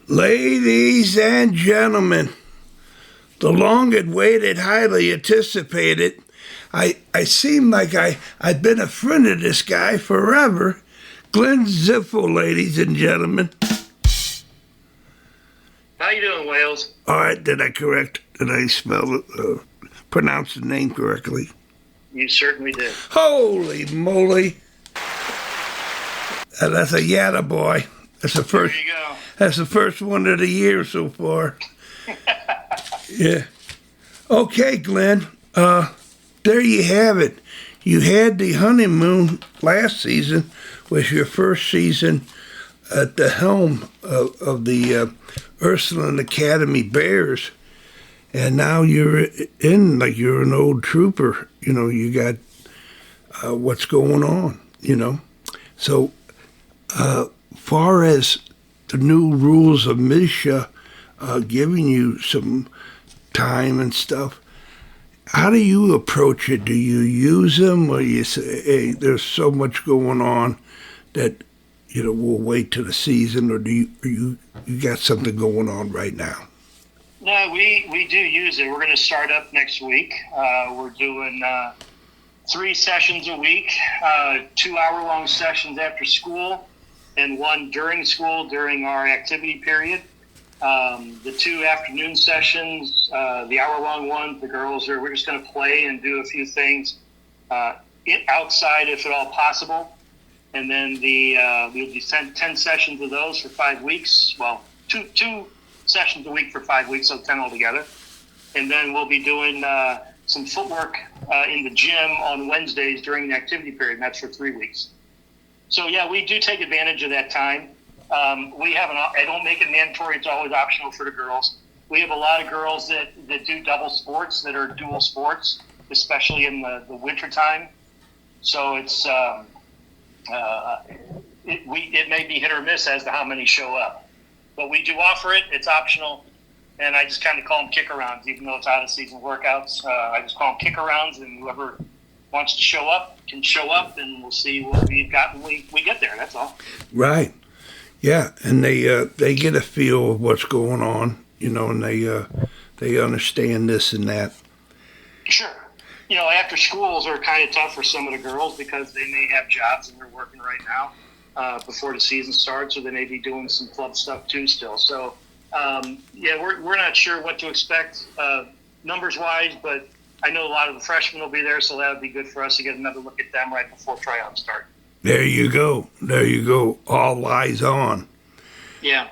Ladies and gentlemen, the long-awaited, highly anticipated. I seem like I've been a friend of this guy forever. Glenn Zipfel, ladies and gentlemen. How you doing, Wales? All right, did I pronounce the name correctly? You certainly did. Holy moly! That's a yatta boy. That's the first. There you go. That's the first one of the year so far. Yeah. Okay, Glenn. There you have it. You had the honeymoon last season, was your first season at the helm of the Ursuline Academy Bears, and now you're in like you're an old trooper. You know, you got what's going on. You know, so far as the new rules of Misha giving you some time and stuff, how do you approach it? Do you use them, or you say, hey, there's so much going on that, you know, we'll wait till the season, or you got something going on right now? No, we do use it. We're going to start up next week. We're doing 3 sessions a week, 2-hour-long sessions after school, and 1 during school during our activity period. The 2 afternoon sessions, the hour-long one, the girls we're just going to play and do a few things outside if at all possible. And then we'll do 10 sessions of those for 5 weeks. Well, two sessions a week for 5 weeks, so 10 altogether. And then we'll be doing some footwork in the gym on Wednesdays during the activity period, and that's for 3 weeks. So, yeah, we do take advantage of that time. I don't make it mandatory. It's always optional for the girls. We have a lot of girls that do double sports, that are dual sports, especially in the winter time. So it's it may be hit or miss as to how many show up, but we do offer it. It's optional, and I just kind of call them kick-arounds, even though it's out-of-season workouts. I just call them kick-arounds, and whoever wants to show up can show up, and we'll see what we've got when we get there. That's all. Right. Yeah, and they get a feel of what's going on, you know, and they understand this and that. Sure. You know, after schools are kind of tough for some of the girls because they may have jobs and they're working right now before the season starts, or they may be doing some club stuff too still. So, yeah, we're not sure what to expect numbers-wise, but I know a lot of the freshmen will be there, so that would be good for us to get another look at them right before tryouts start. There you go. There you go. All eyes on. Yeah.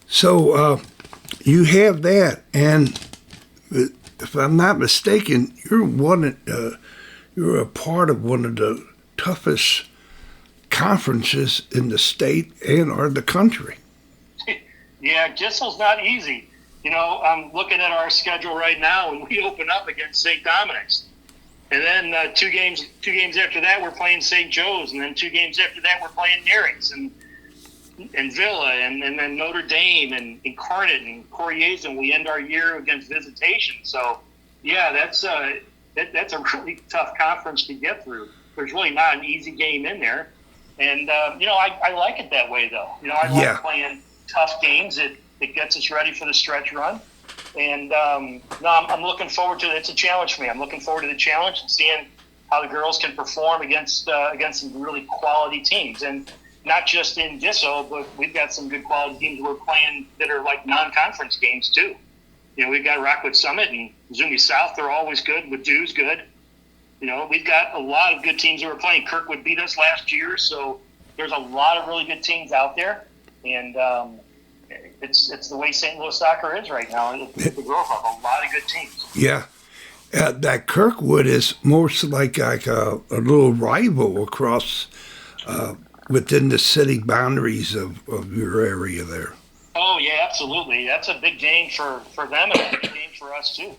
So you have that, and if I'm not mistaken, you're a part of one of the toughest conferences in the state or the country. Yeah, Gissel's not easy. You know, I'm looking at our schedule right now, and we open up against St. Dominic's. And then 2 games after that, we're playing St. Joe's. And then 2 games after that, we're playing Nearings and Villa and then Notre Dame and Incarnate and Corriers. And we end our year against Visitation. So, yeah, that's a really tough conference to get through. There's really not an easy game in there. And, you know, I like it that way, though. You know, I like playing tough games. It gets us ready for the stretch run. And no, I'm looking forward to it. It's a challenge for me. I'm looking forward to the challenge and seeing how the girls can perform against some really quality teams. And not just in Disso, but we've got some good quality teams we're playing that are like non-conference games too. You know, we've got Rockwood Summit and Zuni South. They're always good. Wadew's good. You know, we've got a lot of good teams that we're playing. Kirkwood beat us last year, so there's a lot of really good teams out there. And it's the way St. Louis soccer is right now. The girls have a lot of good teams. Yeah. That Kirkwood is more like a little rival across within the city boundaries of your area there. Oh, yeah, absolutely. That's a big game for them and a big game for us, too.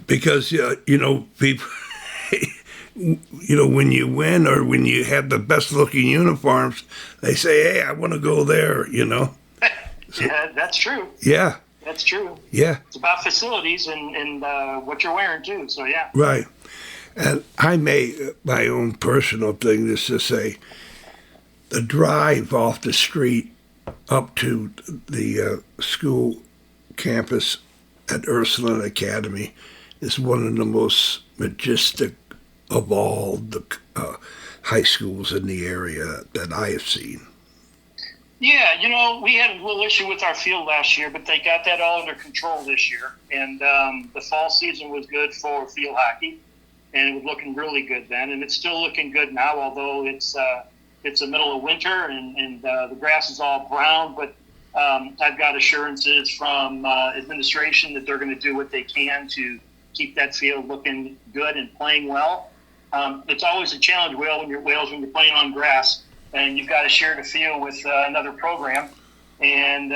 Because, you know, people, you know, when you win or when you have the best-looking uniforms, they say, hey, I want to go there, you know. So, yeah, that's true. Yeah. That's true. Yeah. It's about facilities and what you're wearing, too, so yeah. Right. And I made my own personal thing is to say, the drive off the street up to the school campus at Ursuline Academy is one of the most majestic of all the high schools in the area that I have seen. Yeah, we had a little issue with our field last year, but they got that all under control this year. And the fall season was good for field hockey, and it was looking really good then. And it's still looking good now, although it's the middle of winter and the grass is all brown. But I've got assurances from administration that they're going to do what they can to keep that field looking good and playing well. It's always a challenge, when you're playing on grass, and you've got to share the field with another program. And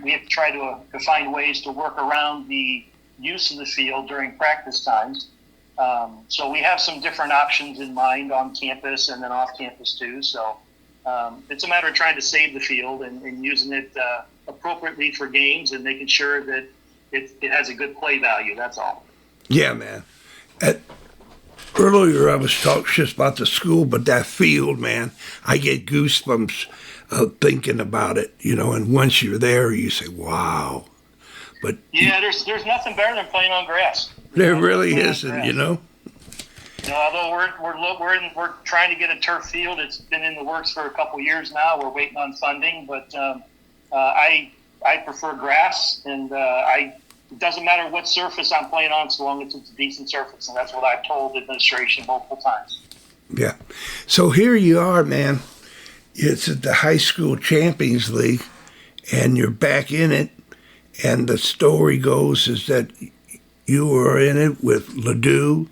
we have to try to find ways to work around the use of the field during practice times. So we have some different options in mind on campus and then off campus too. So it's a matter of trying to save the field and using it appropriately for games and making sure that it has a good play value. That's all. Yeah, man. Earlier I was talking just about the school, but that field, man, I get goosebumps thinking about it, and once you're there, you say, wow. But yeah, there's nothing better than playing on grass. There really isn't, although we're trying to get a turf field. It's been in the works for a couple years now. We're waiting on funding, but I prefer grass, and it doesn't matter what surface I'm playing on, so long as it's a decent surface, and that's what I've told the administration multiple times. Yeah. So here you are, man. It's at the High School Champions League, and you're back in it, and the story goes is that you were in it with Ladue,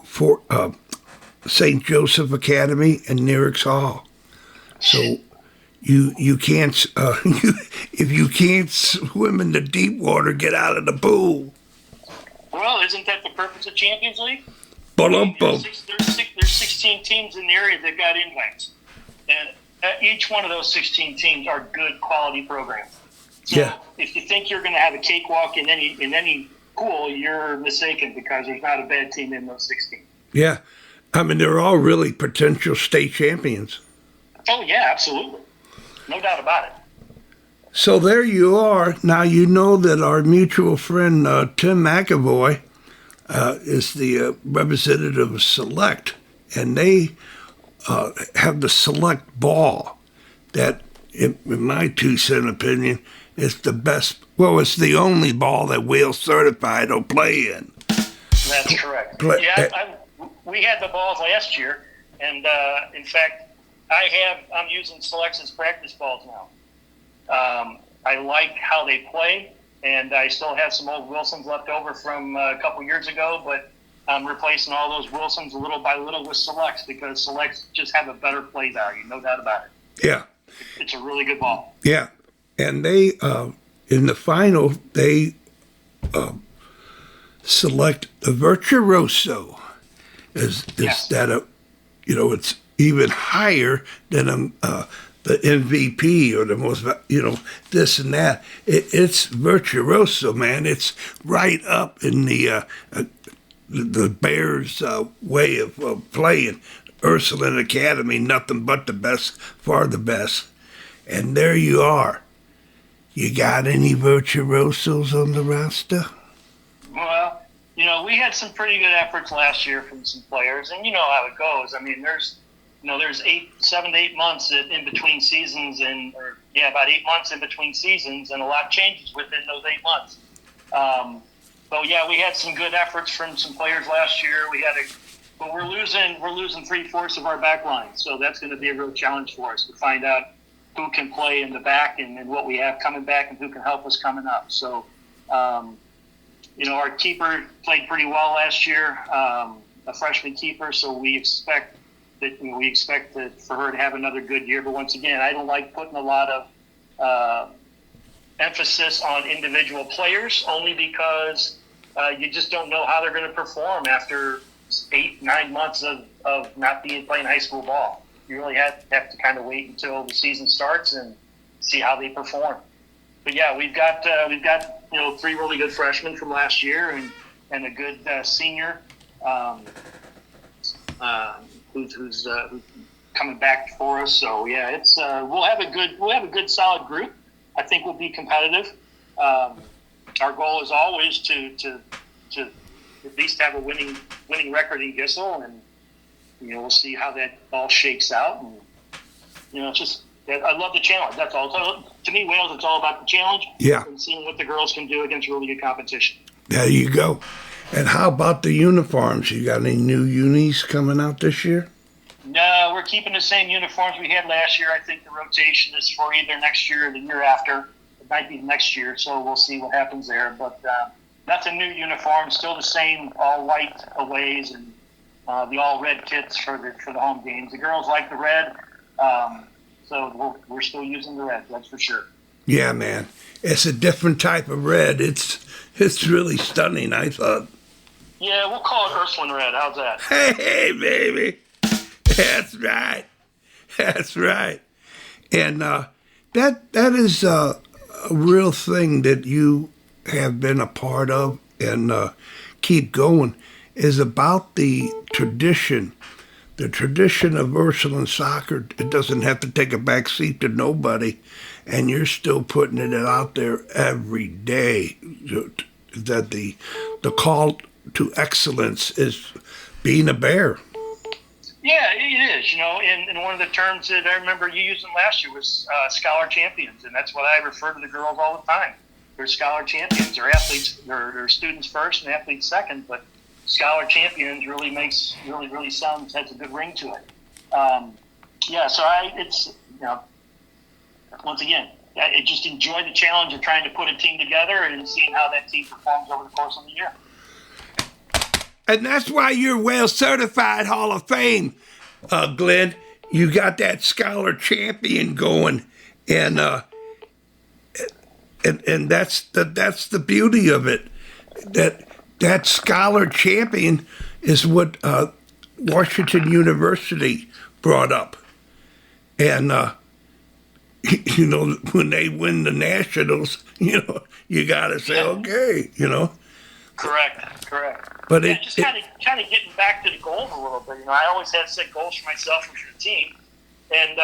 for St. Joseph Academy, and Nearix Hall. So you can't if you can't swim in the deep water, get out of the pool. Well, isn't that the purpose of Champions League? There's 16 teams in the area that got invites, and each one of those 16 teams are good quality programs. So yeah. If you think you're going to have a cakewalk in any pool, you're mistaken, because there's not a bad team in those 16. Yeah, I mean they're all really potential state champions. Oh yeah, absolutely. No doubt about it. So there you are. Now you know that our mutual friend Tim McAvoy is the representative of Select, and they have the Select ball that, in my 2-cent opinion, is the best. Well, it's the only ball that Wales Certified will play in. That's correct. We had the balls last year, and in fact, I'm using Selects as practice balls now. I like how they play, and I still have some old Wilsons left over from a couple years ago, but I'm replacing all those Wilsons little by little with Selects, because Selects just have a better play value, no doubt about it. Yeah. It's a really good ball. Yeah. And they, in the final, they select a Virtuoso. Yes. It's even higher than the MVP or the most, this and that. It's Virtuoso, man. It's right up in the Bears' way of playing. Ursuline Academy, nothing but the best, far the best. And there you are. You got any Virtuosos on the roster? Well, we had some pretty good efforts last year from some players, and you know how it goes. I mean, there's 7 to 8 months in between seasons, about 8 months in between seasons, and a lot changes within those 8 months. We had some good efforts from some players last year. But we're losing 3/4 of our back line, so that's going to be a real challenge for us to find out who can play in the back and what we have coming back and who can help us coming up. So, our keeper played pretty well last year, a freshman keeper. So we expect for her to have another good year. But once again, I don't like putting a lot of emphasis on individual players, only because you just don't know how they're going to perform after 8-9 months of not playing high school ball. You really have to kind of wait until the season starts and see how they perform. But yeah, we've got 3 really good freshmen from last year and a good senior who's coming back for us. So yeah, it's we'll have a good solid group. I think we'll be competitive. Our goal is always to at least have a winning record in Gissel, and we'll see how that all shakes out. And it's just I love the challenge. That's all. So, to me, Wales, it's all about the challenge. Yeah. And seeing what the girls can do against really good competition. There you go. And how about the uniforms? You got any new unis coming out this year? No, we're keeping the same uniforms we had last year. I think the rotation is for either next year or the year after. It might be next year, so we'll see what happens there. But nothing new uniforms, still the same all white aways and the all red kits for the home games. The girls like the red, so we're still using the red. That's for sure. Yeah, man, it's a different type of red. It's really stunning, I thought. Yeah, we'll call it Ursuline red. How's that? Hey, baby. That's right. That's right. And that is a real thing that you have been a part of and keep going, is about the tradition. The tradition of Ursuline soccer. It doesn't have to take a back seat to nobody, and you're still putting it out there every day. That the call to excellence is being a bear. Yeah, it is. And one of the terms that I remember you using last year was scholar champions, and that's what I refer to the girls all the time. They're scholar champions. They're athletes. They're students first and athletes second, but scholar champions really sounds, has a good ring to it. So once again, I just enjoy the challenge of trying to put a team together and seeing how that team performs over the course of the year. And that's why you're Wales Certified Hall of Fame, Glenn. You got that scholar champion going, and that's the beauty of it. That scholar champion is what Washington University brought up, and when they win the nationals, you gotta say okay, Correct. But just kind of getting back to the goals a little bit. I always had set goals for myself and for the team, and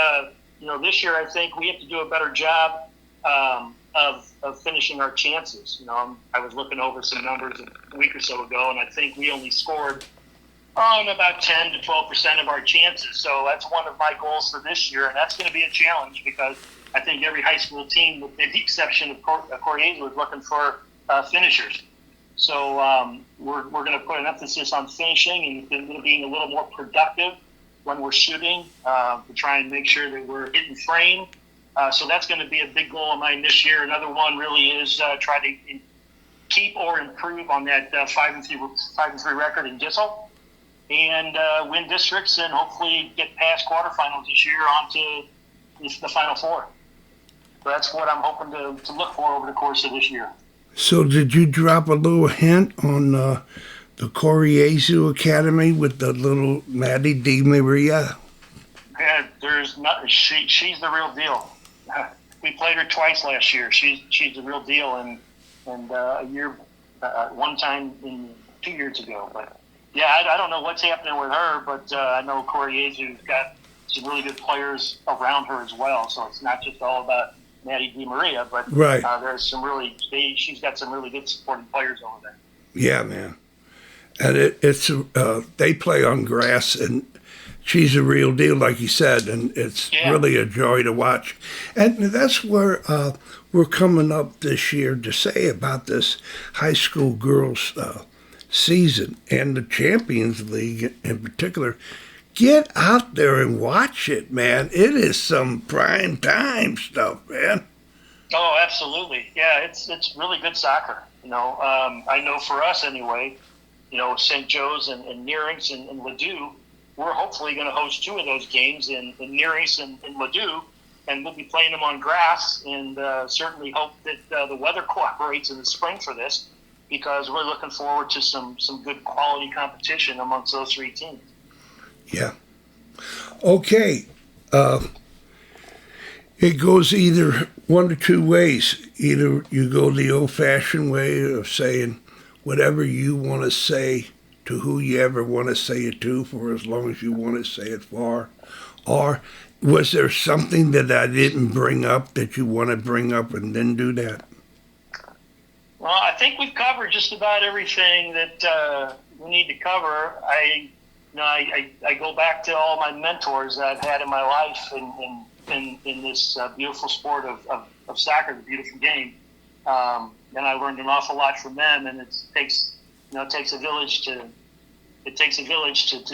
this year I think we have to do a better job of finishing our chances. I was looking over some numbers a week or so ago, and I think we only scored on about 10 to 12% of our chances. So that's one of my goals for this year, and that's going to be a challenge because I think every high school team, with the exception of Coriezo, is looking for finishers. So we're going to put an emphasis on finishing and being a little more productive when we're shooting to try and make sure that we're hitting frame. So that's going to be a big goal of mine this year. Another one really is try to keep or improve on that 5-3 record in Gissel, and win districts and hopefully get past quarterfinals this year onto the Final Four. So that's what I'm hoping to look for over the course of this year. So did you drop a little hint on the Coriezo Academy with the little Maddie Di Maria? Yeah, there's not. She's the real deal. We played her twice last year. She's the real deal, and one time 2 years ago. But yeah, I don't know what's happening with her, but I know Coriezo's got some really good players around her as well. So it's not just all about Maddie Di Maria, but right. There's some she's got some really good supporting players over there. Yeah, man. And it's they play on grass, and she's a real deal, like you said, and it's really a joy to watch. And that's where we're coming up this year to say about this high school girls season and the Champions League in particular. Get out there and watch it, man. It is some prime time stuff, man. Oh, absolutely. Yeah, it's really good soccer. I know for us anyway, St. Joe's and Nearings and Ladue, we're hopefully going to host two of those games in Nearings and Ladue, and we'll be playing them on grass, and certainly hope that the weather cooperates in the spring for this, because we're looking forward to some good quality competition amongst those three teams. Yeah. Okay. It goes either one or two ways. Either you go the old-fashioned way of saying whatever you want to say to who you ever want to say it to for as long as you want to say it for, Or was there something that I didn't bring up that you want to bring up and then do that? Well, I think we've covered just about everything that we need to cover. I go back to all my mentors that I've had in my life in this beautiful sport of soccer, the beautiful game. And I learned an awful lot from them. And it takes a village to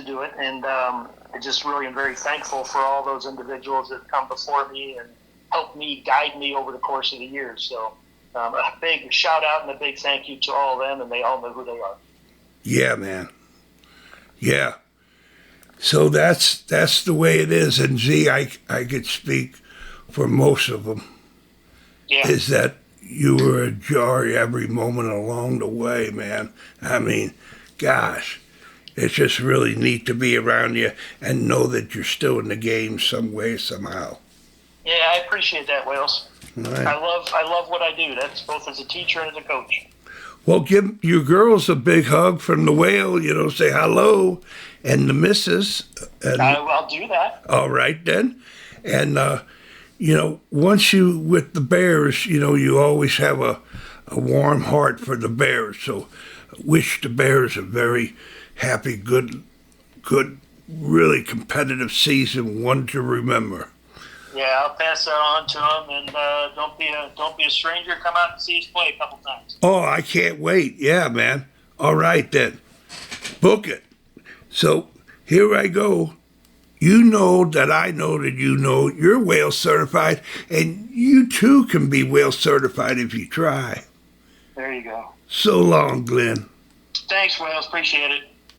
do it. And I just really am very thankful for all those individuals that have come before me and helped me, guide me over the course of the years. So a big shout out and a big thank you to all of them, and they all know who they are. Yeah, man. Yeah. So that's the way it is. And Z, I could speak for most of them. Yeah. Is that you were a joy every moment along the way, man. I mean, gosh, it's just really neat to be around you and know that you're still in the game some way, somehow. Yeah, I appreciate that, Wales. Right. I love what I do. That's both as a teacher and as a coach. Well, give your girls a big hug from the whale, say hello, and the missus. And, I'll do that. All right, then. And, once you, with the Bears, you always have a warm heart for the Bears. So wish the Bears a very happy, good, really competitive season, one to remember. Yeah, I'll pass that on to them, and don't be a stranger. Come out and see us play a couple times. Oh, I can't wait. Yeah, man. All right, then. Book it. So here I go. You know that I know that you're whale certified, and you too can be whale certified if you try. There you go. So long, Glenn. Thanks, Wales. Appreciate it.